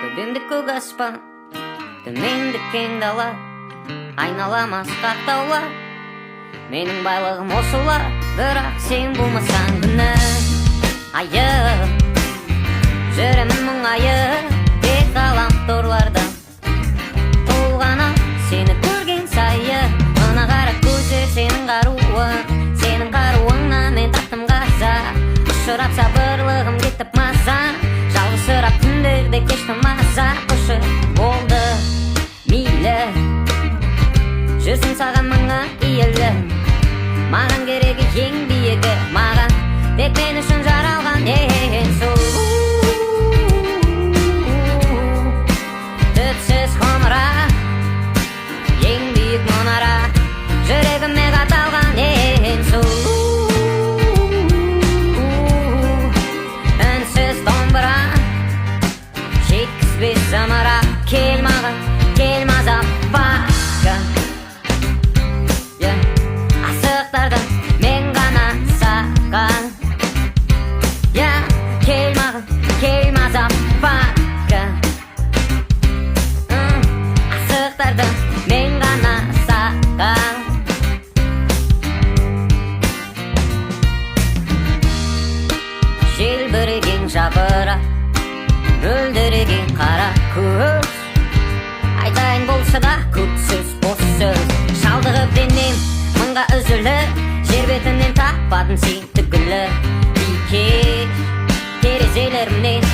төбемді көк аспан, төменді кең дала, айналама асқақ таулар. Менің байлығым осылар, бірақ сен болмасаң күнім айып, жүремін мұңайып, тек ғаламторлардан толғана сені көрген сайы. Мына қара көзі сенің қаруың, сенің қаруыңнан мен таптым қаза. Ұшырап сабырлығым кетіп маза, жалғызсырап түндерде кештім маза. Қошы болды мейлі, жүрсің саған мыңа иелі. Маған керегі ең биігі, маған тек мен үшін жаралған ең сұлу. Түпсіз ғұмыра, ең биік мұнара, жүрегіме қаталған ең сұлу. Үнсіз домбыра, жеткізбес зымыра. Кел маған, кел мазафака, асықтарды мен ғана саған. Кел маған, кел мазафака, асықтарды мен ғана саған. Желбіреген жапырақ, мөлдіреген қара көз, айтайын болса да көп сөз, бос сөз. Шалдығып денем мыңға үзілі, жер бетінен таппадың сен түгілі. Бике терезелерімнен